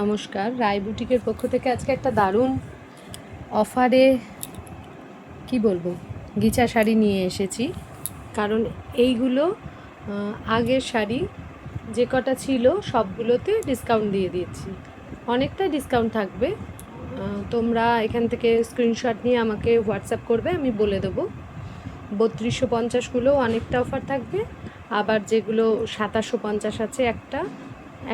নমস্কার, রায় বুটিকের পক্ষ থেকে আজকে একটা দারুণ অফারে কি বলবো গিচা শাড়ি নিয়ে এসেছি। কারণ এইগুলো আগের শাড়ি যে কটা ছিল সবগুলোতে ডিসকাউন্ট দিয়ে দিয়েছি, অনেকটা ডিসকাউন্ট থাকবে। তোমরা এখান থেকে স্ক্রিনশট নিয়ে আমাকে হোয়াটসঅ্যাপ করবে, আমি বলে দেবো। 3250গুলো অনেকটা অফার থাকবে, আবার যেগুলো 2750 আছে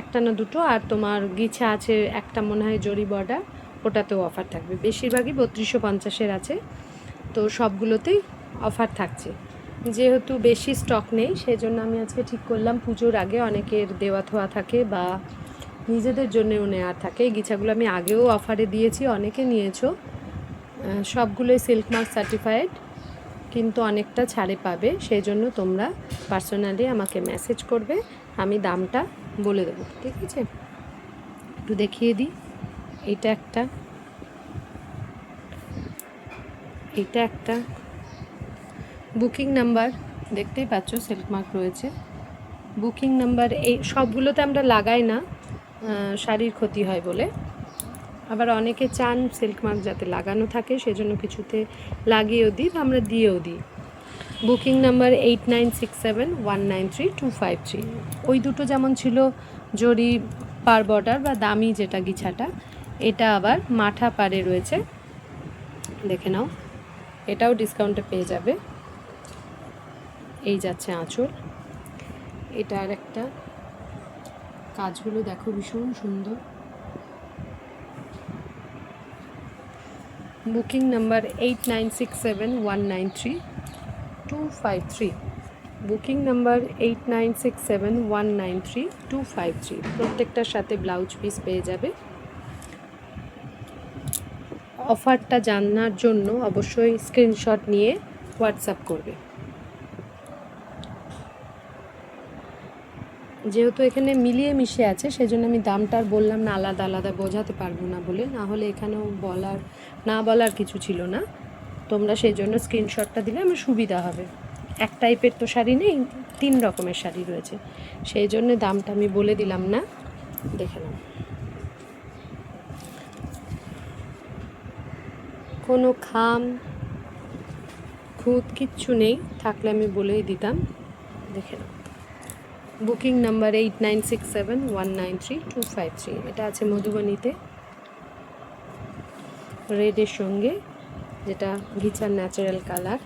একটা না দুটো, আর তোমার গিছা আছে একটা মনে হয় জরি বর্ডার, ওটাতেও অফার থাকবে। বেশিরভাগই 3250-এর আছে, তো সবগুলোতেই অফার থাকছে। যেহেতু বেশি স্টক নেই সেজন্য আমি আজকে ঠিক করলাম, পুজোর আগে অনেকের দেওয়া থোয়া থাকে বা নিজেদের জন্যেও নেওয়ার থাকে। এই গিছাগুলো আমি আগেও অফারে দিয়েছি, অনেকে নিয়েছো। সবগুলোই সিল্ক মার্ক সার্টিফাইড, কিন্তু অনেকটা ছাড়ে পাবে। সেই জন্য তোমরা পার্সোনালি আমাকে মেসেজ করবে, আমি দামটা বলে দেবো, ঠিক আছে? একটু দেখিয়ে দিই। এটা একটা বুকিং নাম্বার দেখতেই পাচ্ছ, সিল্ক মার্ক রয়েছে। বুকিং নাম্বার এই সবগুলোতে আমরা লাগাই না, শাড়ির ক্ষতি হয় বলে। আবার অনেকে চান সিল্ক মার্ক যাতে লাগানো থাকে, সেজন্য কিছুতে লাগিয়েও দিই বা আমরা দিয়েও দিই। Booking number 8967193253। ওই দুটো যেমন ছিল জরি পার বর্ডার বা দামি যেটা গিছাটা, এটা আবার মাঠা পারে রয়েছে, দেখে নাও। এটাও ডিসকাউন্টে পেয়ে যাবে। এই যাচ্ছে আঁচল, এটা আর একটা, কাজগুলো দেখো ভীষণ সুন্দর। Booking number 8967193253। Booking number 8967193253। প্রত্যেকটার সাথে ব্লাউজ পিস পেয়ে যাবে। অফারটা জানার জন্য অবশ্যই স্ক্রিনশট নিয়ে হোয়াটসঅ্যাপ করবে। যেহেতু এখানে মিলিয়ে মিশে আছে সেজন্য আমি দামটা আর বললাম না, আলাদা আলাদা বোঝাতে পারবো না বলে, না হলে এখানেও না বলার কিছু ছিল না। তোমরা সেই জন্য স্ক্রিনশটটা দিলে আমার সুবিধা হবে। এক টাইপের তো শাড়ি নেই, 3 রকমের শাড়ি রয়েছে, সেই জন্য দামটা আমি বলে দিলাম না। দেখে নাও, কোনো খুঁত কিচ্ছু নেই, থাকলে আমি বলেই দিতাম। দেখে নাও, বুকিং নাম্বার 8967193253। এটা আছে মধুবনীতে, রেডের সঙ্গে, যেটা ঘিচার ন্যাচারাল কালার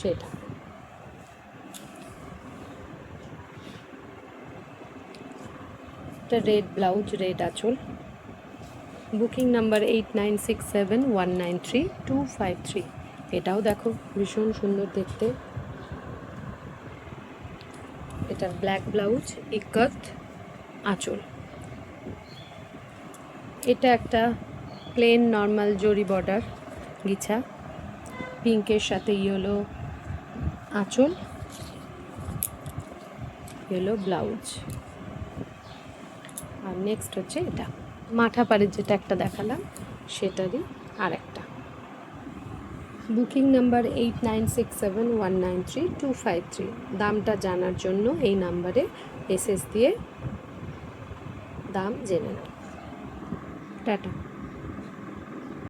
সেটা। এটা রেড ব্লাউজ, রেড আঁচল। Booking number 8967193253। এটাও দেখো ভীষণ সুন্দর দেখতে। এটার ব্ল্যাক ব্লাউজ, ইকত আঁচল। এটা একটা প্লেন নর্মাল জরি বর্ডার গিছা, পিঙ্কের সাথে ইয়েলো আঁচল, ইয়েলো ব্লাউজ। আর নেক্সট হচ্ছে এটা মাঠা পাড়ের, যেটা একটা দেখালাম সেটারই আর একটা। Booking number 8967193253। দামটা জানার জন্য এই নাম্বারে এসএস দিয়ে দাম জেনে নাও। টাটা।